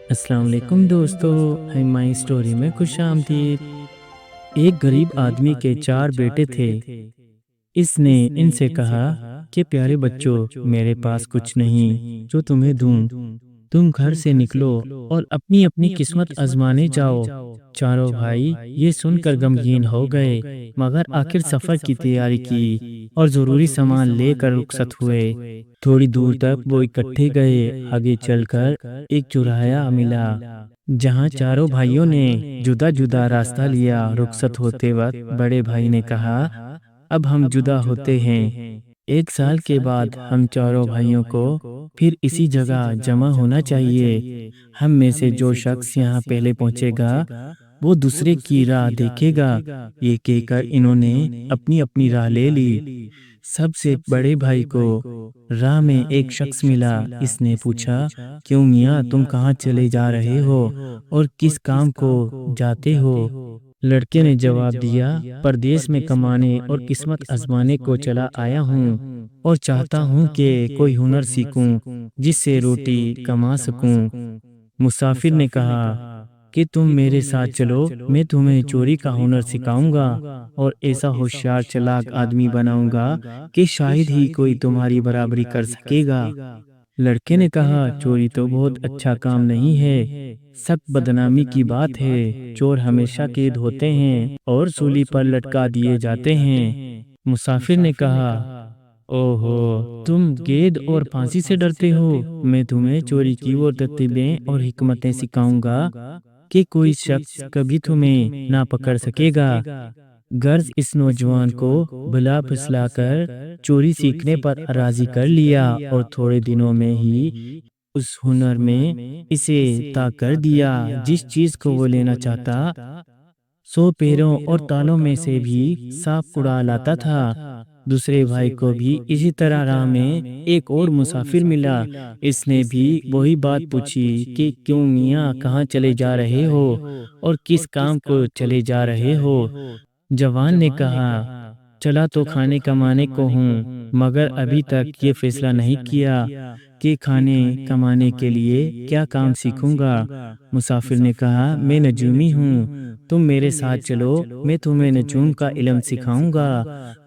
السلام علیکم دوستو، ہماری اسٹوری میں خوش آمدید۔ ایک غریب آدمی کے 4 بیٹے تھے۔ اس نے ان سے کہا کہ پیارے بچوں، میرے پاس کچھ نہیں جو تمہیں دوں، تم گھر سے نکلو اور اپنی اپنی قسمت آزمانے جاؤ۔ چاروں بھائی یہ سن کر غمگین ہو گئے، مگر آخر سفر کی تیاری کی اور ضروری سامان لے کر رخصت ہوئے۔ تھوڑی دور تک وہ اکٹھے گئے۔ آگے چل کر ایک چوراہا ملا جہاں چاروں بھائیوں نے جدا جدا راستہ لیا۔ رخصت ہوتے وقت بڑے بھائی نے کہا، اب ہم جدا ہوتے ہیں۔ 1 سال کے بعد ہم چاروں بھائیوں کو پھر اسی جگہ جمع ہونا چاہیے۔ ہم میں سے جو شخص یہاں پہلے پہنچے گا وہ دوسرے کی راہ دیکھے گا۔ یہ کہہ کر انہوں نے اپنی اپنی راہ لے لی۔ سب سے بڑے بھائی کو راہ میں ایک شخص ملا۔ اس نے پوچھا، کیوں میاں، تم کہاں چلے جا رہے ہو اور کس کام کو جاتے ہو؟ لڑکے نے جواب دیا، پردیس میں کمانے اور قسمت آزمانے کو چلا آیا ہوں اور چاہتا ہوں کہ کوئی ہنر سیکھوں جس سے روٹی کما سکوں۔ مسافر نے کہا کہ تم میرے ساتھ چلو، میں تمہیں چوری کا ہنر سکھاؤں گا اور ایسا ہوشیار چلاک آدمی بناؤں گا کہ شاید ہی کوئی تمہاری برابری کر سکے گا۔ لڑکے نے کہا، چوری تو بہت اچھا کام نہیں ہے، سخت بدنامی کی بات ہے۔ چور ہمیشہ قید ہوتے ہیں اور سولی پر لٹکا دیے جاتے ہیں۔ مسافر نے کہا، اوہ ہو، تم قید اور پھانسی سے ڈرتے ہو؟ میں تمہیں چوری کی وہ ترتیبیں اور حکمتیں سکھاؤں گا کہ کوئی شخص کبھی تمہیں نہ پکڑ سکے گا۔ غرض اس نوجوان کو بلا پھسلا کر چوری سیکھنے پر راضی کر لیا اور تھوڑے دنوں میں ہی اس ہنر میں اسے طے کر دیا۔ جس چیز کو وہ لینا چاہتا 100 پیروں اور تالوں میں سے بھی صاف اڑا لاتا تھا۔ دوسرے بھائی کو بھی اسی طرح راہ میں ایک اور مسافر ملا۔ اس نے بھی وہی بات پوچھی کہ کیوں میاں، کہاں چلے جا رہے ہو اور کس کام کو چلے جا رہے ہو؟ جوان نے کہا، چلا تو کھانے کمانے کو ہوں، مگر ابھی تک یہ فیصلہ نہیں کیا کہ کھانے کمانے کے لیے کیا کام سیکھوں گا۔ مسافر نے کہا، میں نجومی ہوں، تم میرے ساتھ چلو، میں تمہیں نجوم کا علم سکھاؤں گا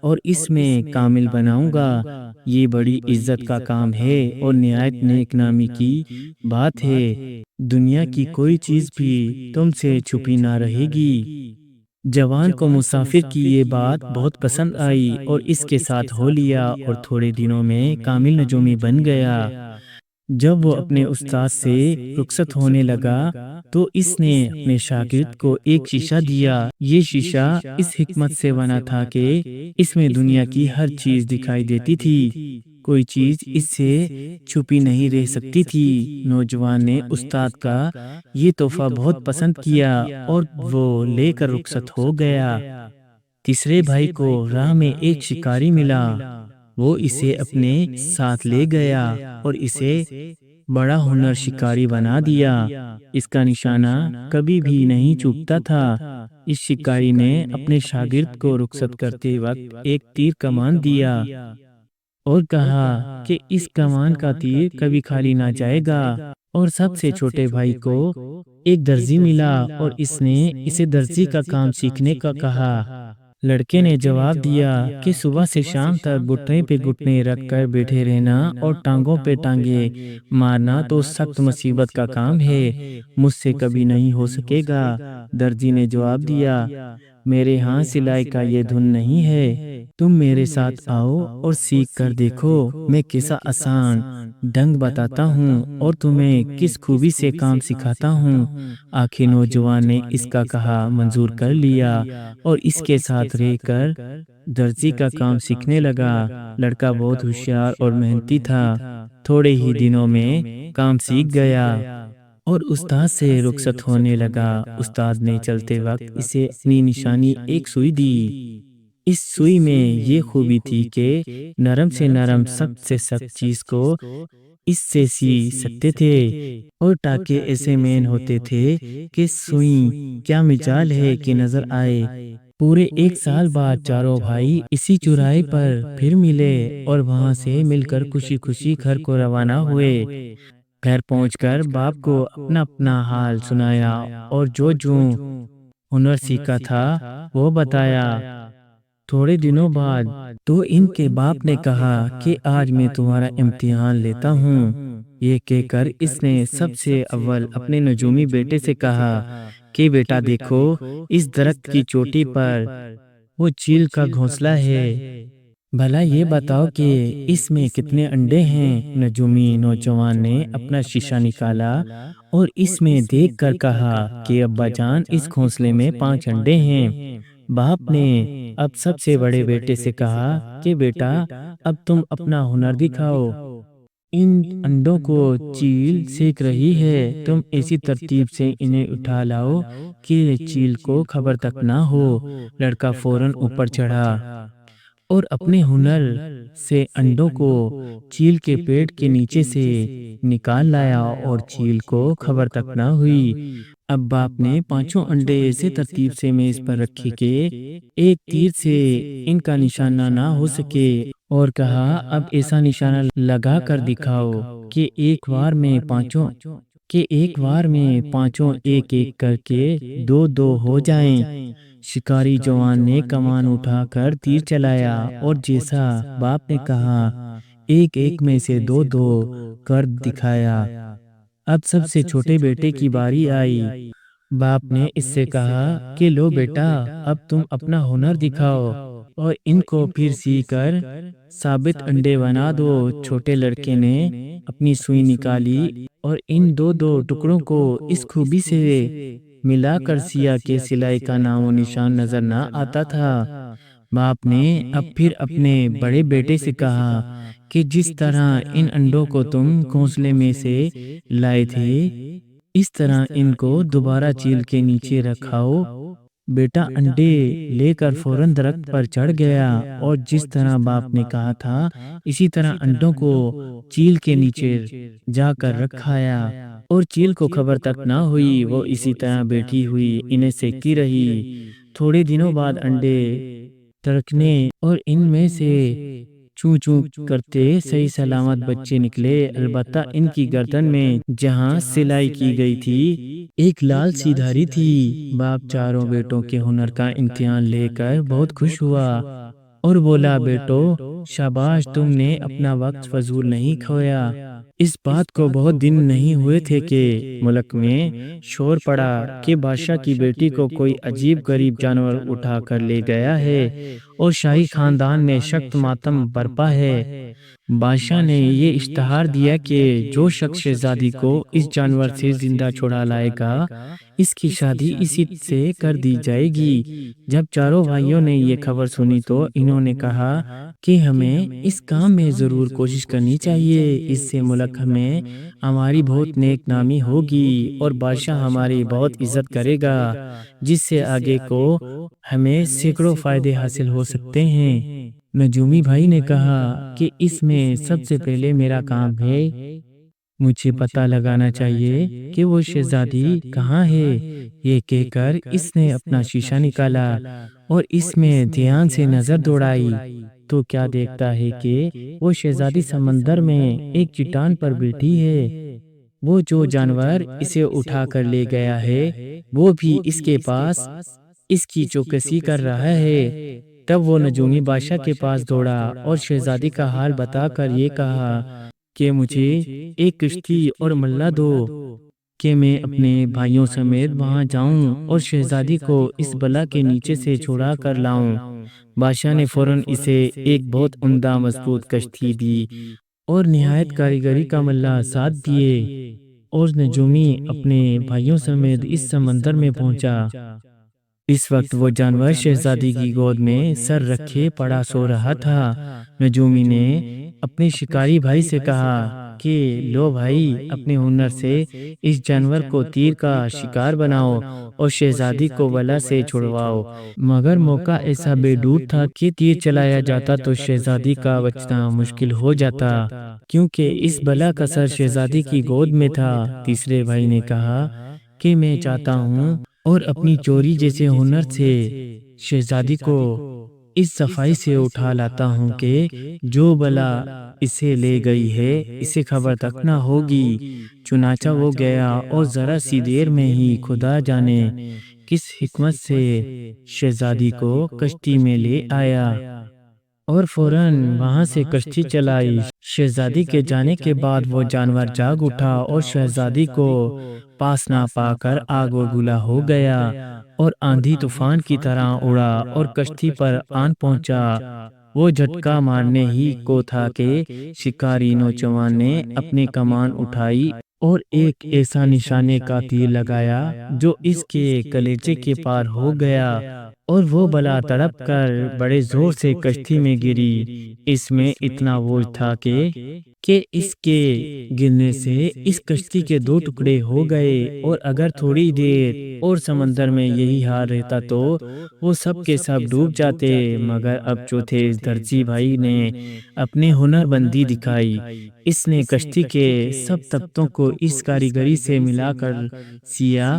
اور اس میں کامل بناؤں گا۔ یہ بڑی عزت کا کام ہے اور نہایت نیک نامی کی بات ہے۔ دنیا کی کوئی چیز بھی تم سے چھپی نہ رہے گی۔ جوان کو مسافر کی یہ بات بہت پسند آئی اور اس کے ساتھ ہو لیا اور تھوڑے دنوں میں کامل نجومی بن گیا۔ جب وہ اپنے استاد سے رخصت ہونے لگا تو اس نے اپنے شاگرد کو ایک شیشہ دیا۔ یہ شیشہ اس حکمت سے بنا تھا کہ اس میں دنیا کی ہر چیز دکھائی دیتی تھی، کوئی چیز اس سے چھپی نہیں رہ سکتی تھی۔ نوجوان نے استاد کا یہ تحفہ بہت پسند کیا اور وہ لے کر رخصت ہو گیا۔ تیسرے بھائی کو راہ میں ایک شکاری ملا۔ وہ اسے اپنے ساتھ لے گیا اور اسے بڑا ہنر شکاری بنا دیا۔ اس کا نشانہ کبھی بھی نہیں چوکتا تھا۔ اس شکاری نے اپنے شاگرد کو رخصت کرتے وقت ایک تیر کمان دیا اور کہا کہ اس کمان کا تیر کبھی خالی نہ جائے گا۔ اور سب سے چھوٹے بھائی کو ایک درزی ملا اور اس نے اسے درزی کا کام سیکھنے کا کہا۔ لڑکے نے جواب دیا کہ صبح سے شام تک گھٹنے پہ گھٹنے رکھ کر بیٹھے رہنا اور ٹانگوں پہ ٹانگیں مارنا تو سخت مصیبت کا کام ہے، مجھ سے کبھی نہیں ہو سکے گا۔ درزی نے جواب دیا، میرے ہاں سلائی کا یہ دھن نہیں ہے، تم میرے ساتھ آؤ اور سیکھ کر دیکھو، میں کیسا آسان ڈھنگ بتاتا ہوں اور تمہیں کس خوبی سے کام سکھاتا ہوں۔ آخر نوجوان نے اس کا کہا منظور کر لیا اور اس کے ساتھ رہ کر درزی کا کام سیکھنے لگا۔ لڑکا بہت ہوشیار اور محنتی تھا، تھوڑے ہی دنوں میں کام سیکھ گیا اور استاد سے رخصت ہونے لگا۔ استاد نے چلتے وقت اسے اپنی نشانی ایک سوئی دی۔ اس سوئی میں یہ خوبی تھی کہ نرم سے نرم، سخت سے سخت چیز کو اس سے سی سکتے تھے اور ٹانکے ایسے مین ہوتے تھے کہ سوئی کیا مجال ہے کہ نظر آئے۔ پورے 1 سال بعد چاروں بھائی اسی چوراہے پر پھر ملے اور وہاں سے مل کر خوشی خوشی گھر کو روانہ ہوئے۔ گھر پہنچ کر باپ کو اپنا اپنا حال سنایا اور جو ہنر سیکھا تھا وہ بتایا۔ تھوڑے دنوں بعد تو ان کے باپ نے کہا کہ آج میں تمہارا امتحان لیتا ہوں۔ یہ کہہ کر اس نے سب سے اول اپنے نجومی بیٹے سے کہا کہ بیٹا دیکھو، اس درخت کی چوٹی پر وہ چیل کا گھونسلہ ہے، بھلا یہ بتاؤ کہ اس میں کتنے انڈے ہیں؟ نجومی نوجوان نے اپنا شیشہ نکالا اور اس میں دیکھ کر کہا کہ ابا جان، اس گھونسلے میں 5 انڈے ہیں۔ باپ نے اب سب سے بڑے بیٹے سے کہا کہ بیٹا، اب تم اپنا ہنر دکھاؤ۔ ان انڈوں کو چیل سینک رہی ہے، تم ایسی ترتیب سے انہیں اٹھا لاؤ کہ چیل کو خبر تک نہ ہو۔ لڑکا فوراً اوپر چڑھا اور اپنے ہنر سے انڈوں کو چیل کے پیٹ کے نیچے سے نکال لایا اور چیل کو خبر تک نہ ہوئی۔ اب باپ نے 5 انڈے ایسے ترتیب سے میز پر رکھے کہ ایک تیر سے ان کا نشانہ نہ ہو سکے اور کہا اب ایسا نشانہ لگا کر دکھاؤ کہ ایک وار میں پانچوں ایک ایک کر کے 2-2 ہو جائیں۔ شکاری جوان نے کمان اٹھا کر تیر چلایا اور جیسا باپ نے کہا ایک ایک میں سے 2-2 کر دکھایا۔ اب سب سے چھوٹے بیٹے کی باری آئی۔ باپ نے اس سے کہا کہ لو بیٹا، اب تم اپنا ہنر دکھاؤ اور ان کو پھر سی کر ثابت انڈے بنا دو۔ چھوٹے لڑکے نے اپنی سوئی نکالی اور ان 2-2 ٹکڑوں کو اس خوبی سے ملا کر سیا کہ سلائی کا نام و نشان نظر نہ آتا تھا۔ باپ نے اب پھر اپنے بڑے بیٹے سے کہا کہ جس طرح ان انڈوں کو تم گھونسلے میں سے لائے تھے، اس طرح ان کو دوبارہ چیل کے نیچے رکھاؤ۔ بیٹا انڈے لے کر فوراً درخت پر چڑھ گیا اور جس طرح باپ نے کہا تھا اسی طرح انڈوں کو چیل کے نیچے جا کر رکھایا اور چیل کو خبر تک نہ ہوئی۔ وہ اسی طرح بیٹھی ہوئی انہیں سینکتی رہی۔ تھوڑے دنوں بعد انڈے تڑکنے اور ان میں سے چوں چوں کرتے صحیح سلامت بچے نکلے، البتہ ان کی گردن میں جہاں سلائی کی گئی تھی ایک لال سی دھاری تھی۔ باپ چاروں بیٹوں کے ہنر کا امتحان لے کر بہت خوش ہوا اور بولا بیٹو شاباش، تم نے اپنا وقت فضول نہیں کھویا۔ اس بات کو بہت دن نہیں ہوئے تھے کہ ملک میں شور پڑا کہ بادشاہ کی بیٹی کو کوئی عجیب غریب جانور اٹھا کر لے گیا ہے اور شاہی خاندان میں سخت ماتم برپا ہے۔ بادشاہ نے یہ اشتہار دیا کہ جو شخص شہزادی کو اس جانور سے زندہ چھڑا لائے گا، اس کی شادی اسی سے کر دی جائے گی۔ جب چاروں بھائیوں نے یہ خبر سنی تو انہوں نے کہا کہ ہمیں اس کام میں ضرور کوشش کرنی چاہیے، اس سے ملک میں ہماری بہت نیک نامی ہوگی اور بادشاہ ہماری بہت عزت کرے گا، جس سے آگے کو ہمیں سینکڑوں فائدے حاصل ہو سکتے ہیں۔ نجومی بھائی نے کہا کہ اس میں سب سے پہلے میرا کام ہے، مجھے پتہ لگانا چاہیے کہ وہ شہزادی کہاں ہے۔ یہ کہہ کر اس نے اپنا شیشہ نکالا اور اس میں دھیان سے نظر دوڑائی تو کیا دیکھتا ہے کہ وہ شہزادی سمندر میں ایک چٹان پر بیٹھی ہے۔ وہ جو جانور اسے اٹھا کر لے گیا ہے وہ بھی اس کے پاس اس کی چوکسی کر رہا ہے۔ تب وہ نجومی بادشاہ کے پاس دوڑا اور شہزادی کا حال بتا کر یہ کہا کہ مجھے ایک کشتی اور ملا دو کہ میں اپنے بھائیوں سمیت وہاں جاؤں اور شہزادی کو اس بلا کے نیچے سے چھڑا کر لاؤں۔ بادشاہ نے فوراً اسے ایک بہت عمدہ مضبوط کشتی دی اور نہایت کاریگری کا ملا ساتھ دیے اور نجومی اپنے بھائیوں سمیت اس سمندر میں پہنچا۔ اس وقت وہ جانور شہزادی کی گود میں سر رکھے پڑا سو رہا تھا۔ نجومی نے اپنے شکاری بھائی سے کہا کہ لو بھائی، اپنے ہنر سے اس جانور کو تیر کا شکار بناؤ اور شہزادی کو بلا سے چھڑواؤ۔ مگر موقع ایسا بے ڈور تھا کہ تیر چلایا جاتا تو شہزادی کا بچنا مشکل ہو جاتا، کیونکہ اس بلا کا سر شہزادی کی گود میں تھا۔ تیسرے بھائی نے کہا کہ میں چاہتا ہوں اور اپنی چوری جیسے ہنر سے شہزادی کو اس صفائی سے اٹھا لاتا ہوں کہ جو بلا اسے لے گئی ہے اسے خبر تک نہ ہوگی۔ چنانچہ وہ گیا اور ذرا سی دیر میں ہی خدا جانے کس حکمت سے شہزادی کو کشتی میں لے آیا اور فوراً وہاں سے کشتی چلائی۔ شہزادی کے جانے کے بعد وہ جانور جاگ اٹھا اور شہزادی کو پاس نہ پا کر آگ و گلا ہو گیا اور آندھی طوفان کی طرح اڑا اور کشتی پر آن پہنچا۔ وہ جھٹکا مارنے ہی کو تھا کہ شکاری نوجوان نے اپنی کمان اٹھائی اور ایک ایسا نشانے کا تیر لگایا جو اس کے کلیجے کے پار ہو گیا اور وہ بلا تڑپ کر بڑے زور سے کشتی میں گری۔ اس میں اتنا بوجھ تھا کہ اس کے گرنے سے اس کشتی کے دو ٹکڑے ہو گئے، اور اگر تھوڑی دیر اور سمندر میں یہی حال رہتا تو وہ سب کے سب ڈوب جاتے، مگر اب چوتھے اس درزی بھائی نے اپنی ہنر بندی دکھائی۔ اس نے کشتی کے سب تختوں کو اس کاریگری سے ملا کر سیا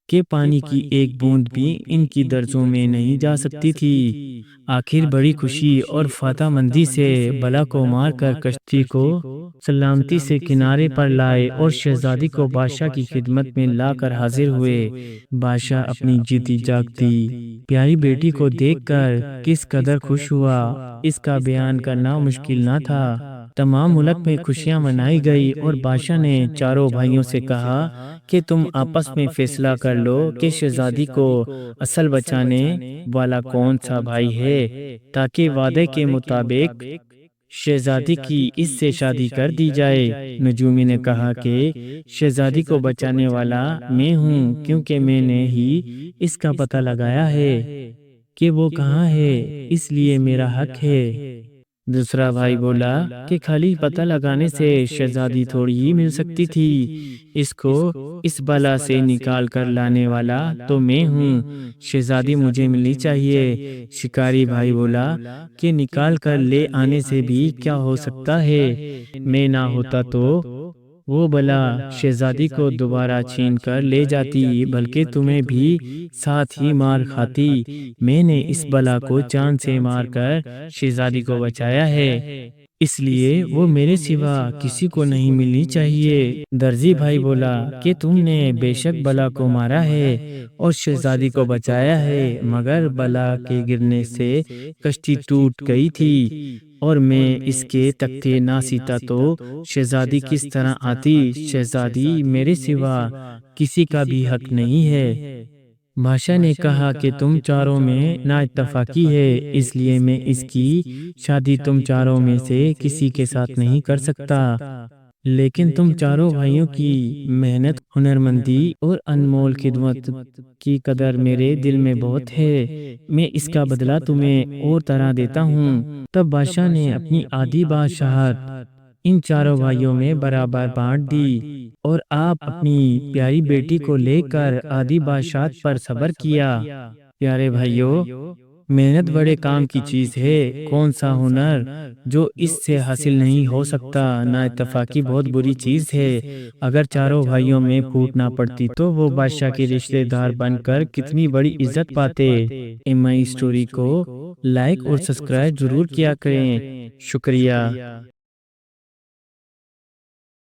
کہ پانی کی ایک بوند بھی ان کی درزوں میں نہیں جا سکتی تھی۔ آخر بڑی خوشی اور فتح مندی سے بلا کو مار کر کشتی کو سلامتی سے کنارے پر لائے اور شہزادی کو بادشاہ کی خدمت میں لا کر حاضر ہوئے۔ بادشاہ اپنی جیتی جاگتی پیاری بیٹی کو دیکھ کر کس قدر خوش ہوا، اس کا بیان کرنا مشکل نہ تھا۔ تمام ملک میں خوشیاں منائی گئی اور بادشاہ نے چاروں بھائیوں سے کہا کہ تم آپس میں فیصلہ کر لو کہ شہزادی کو اصل بچانے والا کون سا بھائی ہے، تاکہ وعدے کے مطابق شہزادی کی اس سے شادی کر دی جائے۔ نجومی نے کہا کہ شہزادی کو بچانے والا میں ہوں، کیونکہ میں نے ہی اس کا پتہ لگایا ہے کہ وہ کہاں ہے، اس لیے میرا حق ہے۔ دوسرا بھائی بولا کہ خالی پتہ لگانے سے شہزادی تھوڑی ہی مل سکتی تھی، اس کو اس بلا سے نکال کر لانے والا تو میں ہوں، شہزادی مجھے ملنی چاہیے۔ شکاری بھائی بولا کہ نکال کر لے آنے سے بھی کیا ہو سکتا ہے، میں نہ ہوتا تو وہ بلا شہزادی کو دوبارہ چھین کر لے جاتی، بلکہ تمہیں بھی ساتھ ہی مار کھاتی۔ میں نے اس بلا کو جان سے مار کر شہزادی کو بچایا ہے، اس لیے وہ میرے سوا کسی کو نہیں ملنی چاہیے۔ درزی بھائی بولا کہ تم نے بے شک بلا کو مارا ہے اور شہزادی کو بچایا ہے، مگر بلا کے گرنے سے کشتی ٹوٹ گئی تھی اور میں اس کے تختے نہ سیتا تو شہزادی کس طرح آتی۔ شہزادی میرے سوا کسی کا بھی حق نہیں ہے۔ بادشاہ نے کہا کہ تم چاروں میں نا اتفاقی ہے، اس لیے میں اس کی شادی تم چاروں میں سے کسی کے ساتھ نہیں کر سکتا، لیکن تم چاروں بھائیوں کی محنت، ہنرمندی اور انمول خدمت کی قدر میرے دل میں بہت ہے، میں اس کا بدلہ تمہیں اور طرح دیتا ہوں۔ تب بادشاہ نے اپنی آدھی بادشاہت ان چاروں بھائیوں میں برابر بانٹ دی اور آپ اپنی پیاری بیٹی کو لے کر آدھی بادشاہت پر صبر کیا۔ پیارے بھائیوں، محنت بڑے کام کی چیز ہے، کون سا ہنر جو اس سے حاصل نہیں ہو سکتا۔ نا اتفاقی بہت بری چیز ہے، اگر چاروں بھائیوں میں پھوٹ نہ پڑتی تو وہ بادشاہ کے رشتہ دار بن کر کتنی بڑی عزت پاتے۔ مائی اسٹوری کو لائک اور سبسکرائب ضرور کیا کریں۔ شکریہ۔